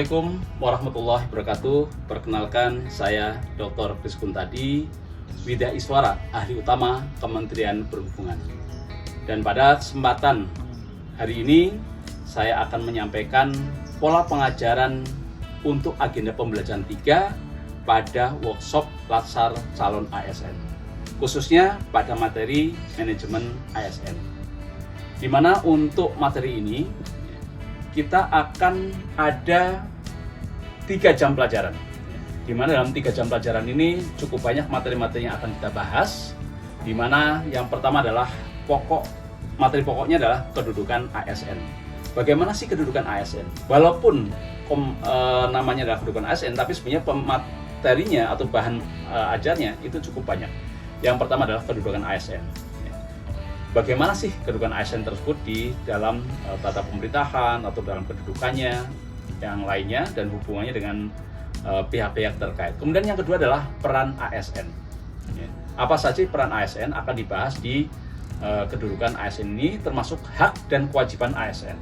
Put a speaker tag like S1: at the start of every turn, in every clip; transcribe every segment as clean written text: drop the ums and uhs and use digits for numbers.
S1: Assalamualaikum warahmatullahi wabarakatuh. Perkenalkan, saya Dr. Kris Kuntadi, Widya Iswara, ahli utama Kementerian Perhubungan. Dan pada kesempatan hari ini, saya akan menyampaikan pola pengajaran untuk agenda pembelajaran 3 pada workshop Latsar Calon ASN, khususnya pada materi manajemen ASN. Di mana untuk materi ini kita akan ada 3 jam pelajaran, di mana dalam 3 jam pelajaran ini cukup banyak materi-materi yang akan kita bahas, di mana yang pertama adalah materi pokoknya adalah kedudukan ASN. Bagaimana sih kedudukan ASN? Walaupun namanya adalah kedudukan ASN, tapi sebenarnya materinya atau bahan ajarnya itu cukup banyak. Yang pertama adalah kedudukan ASN. Bagaimana sih kedudukan ASN tersebut di dalam tata pemerintahan atau dalam kedudukannya yang lainnya dan hubungannya dengan pihak-pihak terkait. Kemudian yang kedua adalah peran ASN. Apa saja peran ASN akan dibahas di kedudukan ASN ini, termasuk hak dan kewajiban ASN.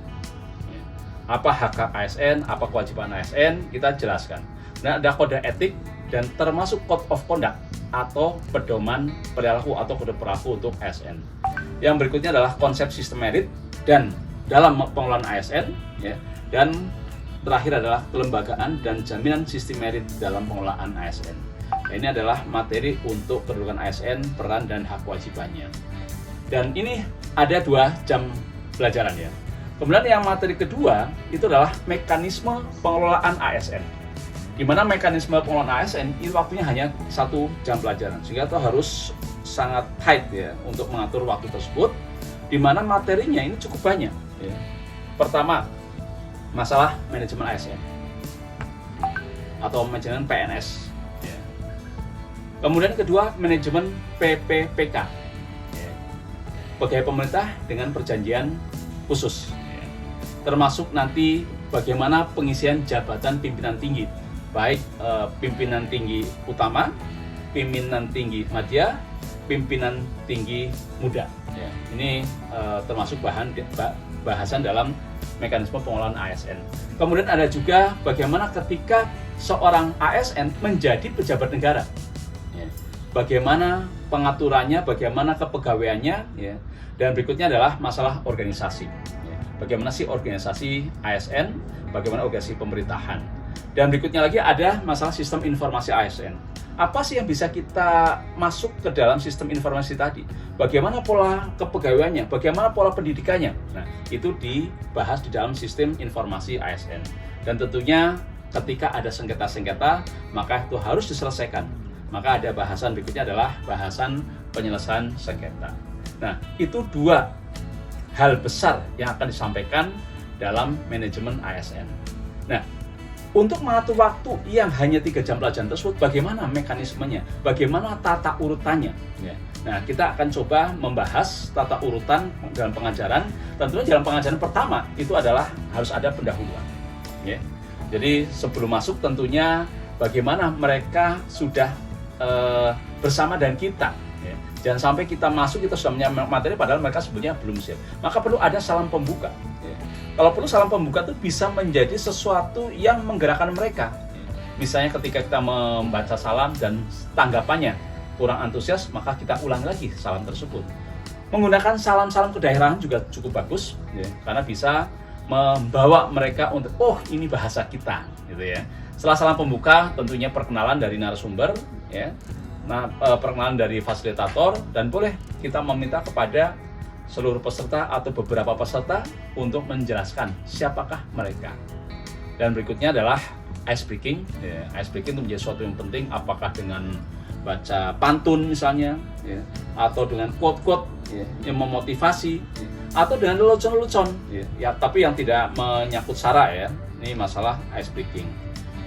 S1: Apa hak ASN, apa kewajiban ASN, kita jelaskan. Nah, ada kode etik dan termasuk code of conduct atau pedoman perilaku atau kode perilaku untuk ASN. Yang berikutnya adalah konsep sistem merit dan dalam pengelolaan ASN, dan terakhir adalah kelembagaan dan jaminan sistem merit dalam pengelolaan ASN. Ini adalah materi untuk kedudukan ASN, peran dan hak kewajibannya. Dan ini ada 2 jam pelajaran ya. Kemudian yang materi kedua itu adalah mekanisme pengelolaan ASN. Di mana mekanisme pengelolaan ASN itu waktunya hanya 1 jam pelajaran, sehingga itu harus sangat tight ya untuk mengatur waktu tersebut, di mana materinya ini cukup banyak ya. Pertama, masalah manajemen ASN atau manajemen PNS ya. Kemudian kedua, manajemen PPPK ya. Pegawai pemerintah dengan perjanjian khusus ya. Termasuk nanti bagaimana pengisian jabatan pimpinan tinggi, baik pimpinan tinggi utama, pimpinan tinggi madya, pimpinan tinggi muda. Ya, ini termasuk bahasan dalam mekanisme pengelolaan ASN. Kemudian ada juga bagaimana ketika seorang ASN menjadi pejabat negara. Ya, bagaimana pengaturannya, bagaimana kepegawaiannya, ya. Dan berikutnya adalah masalah organisasi. Ya, bagaimana sih organisasi ASN, bagaimana organisasi pemerintahan. Dan berikutnya lagi ada masalah sistem informasi ASN. Apa sih yang bisa kita masuk ke dalam sistem informasi tadi? Bagaimana pola kepegawaiannya? Bagaimana pola pendidikannya? Nah, itu dibahas di dalam sistem informasi ASN. Dan tentunya ketika ada sengketa-sengketa, maka itu harus diselesaikan. Maka ada bahasan berikutnya adalah bahasan penyelesaian sengketa. Nah, itu 2 hal besar yang akan disampaikan dalam manajemen ASN. Nah, untuk mengatur waktu yang hanya 3 jam pelajaran tersebut, bagaimana mekanismenya, bagaimana tata urutannya. Ya. Nah, kita akan coba membahas tata urutan dalam pengajaran. Tentunya dalam pengajaran pertama itu adalah harus ada pendahuluan. Ya. Jadi sebelum masuk tentunya bagaimana mereka sudah bersama dengan kita. Ya. Jangan sampai kita masuk, kita sudah punya materi padahal mereka sebetulnya belum siap. Maka perlu ada salam pembuka. Ya. Kalau perlu salam pembuka itu bisa menjadi sesuatu yang menggerakkan mereka. Misalnya ketika kita membaca salam dan tanggapannya kurang antusias, maka kita ulang lagi salam tersebut. Menggunakan salam-salam kedaerahan juga cukup bagus, ya, karena bisa membawa mereka untuk, oh ini bahasa kita, gitu ya. Setelah salam pembuka, tentunya perkenalan dari narasumber, ya, perkenalan dari fasilitator, dan boleh kita meminta kepada seluruh peserta atau beberapa peserta untuk menjelaskan siapakah mereka. Dan berikutnya adalah ice breaking. Ya, ice breaking itu menjadi sesuatu yang penting, apakah dengan baca pantun misalnya, ya, atau dengan quote-quote ya, yang memotivasi, ya, atau dengan lelucon-lelucon, ya, tapi yang tidak menyangkut sara ya. Ini masalah ice breaking.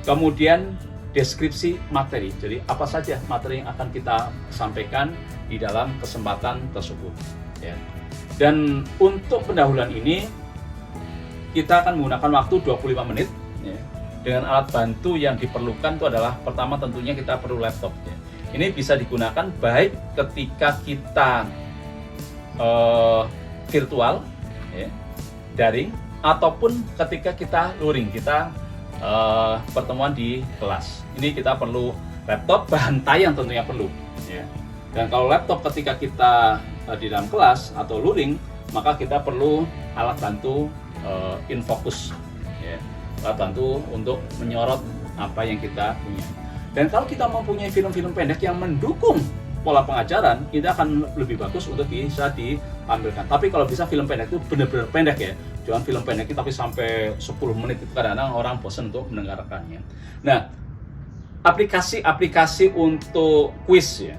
S1: Kemudian deskripsi materi. Jadi apa saja materi yang akan kita sampaikan di dalam kesempatan tersebut. Ya. Dan untuk pendahuluan ini kita akan menggunakan waktu 25 menit ya. Dengan alat bantu yang diperlukan itu adalah pertama tentunya kita perlu laptop ya. Ini bisa digunakan baik ketika kita virtual ya, daring, ataupun ketika kita luring, kita pertemuan di kelas. Ini kita perlu laptop, bantai yang tentunya perlu. Ya. Dan kalau laptop ketika kita di dalam kelas atau luring, maka kita perlu alat bantu InFocus, ya. Alat bantu untuk menyorot apa yang kita punya. Dan kalau kita mempunyai film-film pendek yang mendukung pola pengajaran, itu akan lebih bagus untuk bisa ditampilkan. Tapi kalau bisa film pendek itu benar-benar pendek ya, jangan film pendek itu tapi sampai 10 menit, itu kadang-kadang orang bosan untuk mendengarkannya. Nah, aplikasi-aplikasi untuk kuis ya,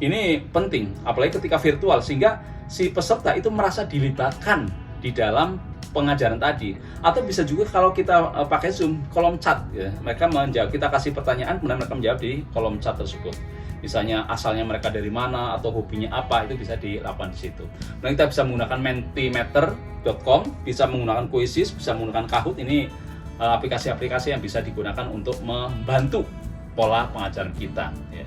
S1: ini penting, apalagi ketika virtual, sehingga si peserta itu merasa dilibatkan di dalam pengajaran tadi. Atau bisa juga kalau kita pakai Zoom, kolom chat ya, mereka menjawab, kita kasih pertanyaan kemudian mereka menjawab di kolom chat tersebut. Misalnya asalnya mereka dari mana atau hobinya apa, itu bisa dilakukan di situ. Nah, kita bisa menggunakan mentimeter.com, bisa menggunakan Quizzes, bisa menggunakan Kahoot. Ini aplikasi-aplikasi yang bisa digunakan untuk membantu pola pengajaran kita ya.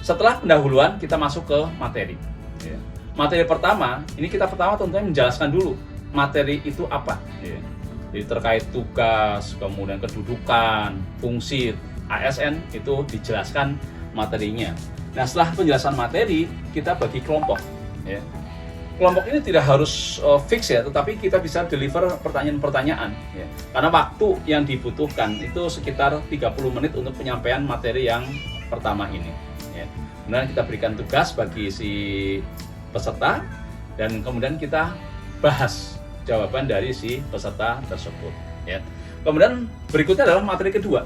S1: Setelah pendahuluan, kita masuk ke materi ya. Materi pertama, ini kita pertama tentunya menjelaskan dulu materi itu apa ya. Jadi terkait tugas, kemudian kedudukan, fungsi ASN, itu dijelaskan materinya. Nah, setelah penjelasan materi, kita bagi kelompok ya. Kelompok ini tidak harus fix ya, tetapi kita bisa deliver pertanyaan-pertanyaan ya. Karena waktu yang dibutuhkan itu sekitar 30 menit untuk penyampaian materi yang pertama ini ya. Kemudian kita berikan tugas bagi si peserta, dan kemudian kita bahas jawaban dari si peserta tersebut ya. Kemudian berikutnya adalah materi kedua.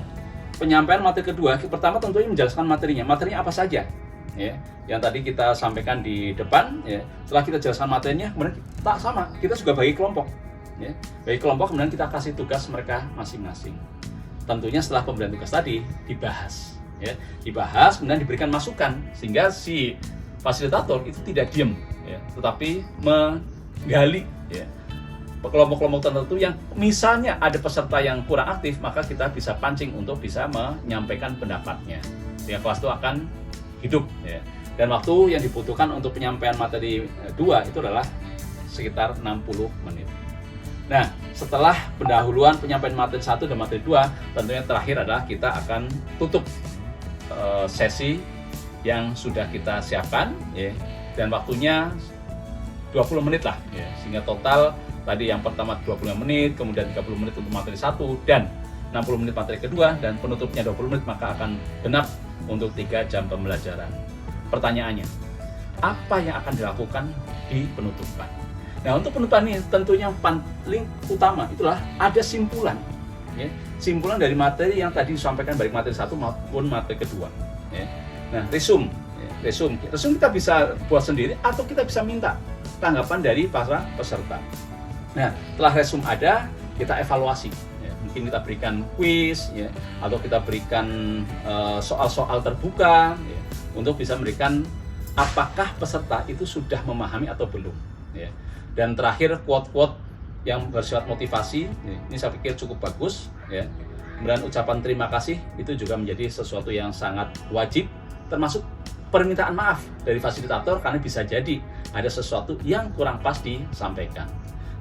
S1: Penyampaian materi kedua, pertama tentunya menjelaskan materinya. Materinya apa saja ya, yang tadi kita sampaikan di depan ya. Setelah kita jelaskan materinya, kemudian tak sama, kita juga bagi kelompok ya. Bagi kelompok, kemudian kita kasih tugas mereka masing-masing. Tentunya setelah pemberian tugas tadi dibahas ya. Dibahas, kemudian diberikan masukan, sehingga si fasilitator itu tidak diam ya, tetapi menggali ya kelompok-kelompok tertentu yang misalnya ada peserta yang kurang aktif, maka kita bisa pancing untuk bisa menyampaikan pendapatnya. Sehingga kelas itu akan hidup ya. Dan waktu yang dibutuhkan untuk penyampaian materi 2 itu adalah sekitar 60 menit. Nah, setelah pendahuluan penyampaian materi 1 dan materi 2, tentunya terakhir adalah kita akan tutup sesi yang sudah kita siapkan ya. Dan waktunya 20 menit lah ya. Sehingga total tadi yang pertama 25 menit, kemudian 30 menit untuk materi 1, dan 60 menit materi kedua, dan penutupnya 20 menit, maka akan genap untuk 3 jam pembelajaran. Pertanyaannya, apa yang akan dilakukan di penutupan? Nah, untuk penutupan ini tentunya yang paling utama itulah ada simpulan ya. Simpulan dari materi yang tadi disampaikan baik materi 1 maupun materi kedua ya. Nah, resume kita bisa buat sendiri atau kita bisa minta tanggapan dari para peserta. Nah, setelah resume ada, kita evaluasi ya. Mungkin kita berikan quiz ya, atau kita berikan soal-soal terbuka ya, untuk bisa memberikan apakah peserta itu sudah memahami atau belum ya. Dan terakhir, quote-quote yang bersifat motivasi ya, ini saya pikir cukup bagus ya. Kemudian ucapan terima kasih itu juga menjadi sesuatu yang sangat wajib, termasuk permintaan maaf dari fasilitator karena bisa jadi ada sesuatu yang kurang pas disampaikan.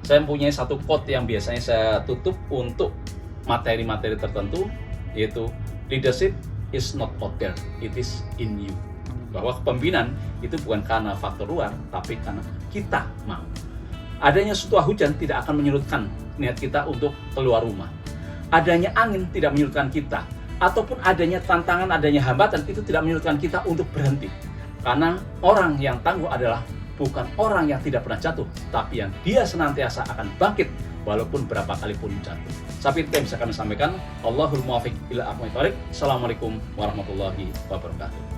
S1: Saya mempunyai satu quote yang biasanya saya tutup untuk materi-materi tertentu, yaitu leadership is not out there, it is in you. Bahwa kepemimpinan itu bukan karena faktor luar, tapi karena kita mau. Adanya suatu hujan tidak akan menyurutkan niat kita untuk keluar rumah. Adanya angin tidak menyurutkan kita, ataupun adanya tantangan, adanya hambatan itu tidak menyurutkan kita untuk berhenti. Karena orang yang tangguh adalah bukan orang yang tidak pernah jatuh, tapi yang dia senantiasa akan bangkit walaupun berapa kali pun jatuh. Tapi itu yang bisa kami sampaikan. Allahul muwaffiq ila aqwamit thoriq. Assalamualaikum warahmatullahi wabarakatuh.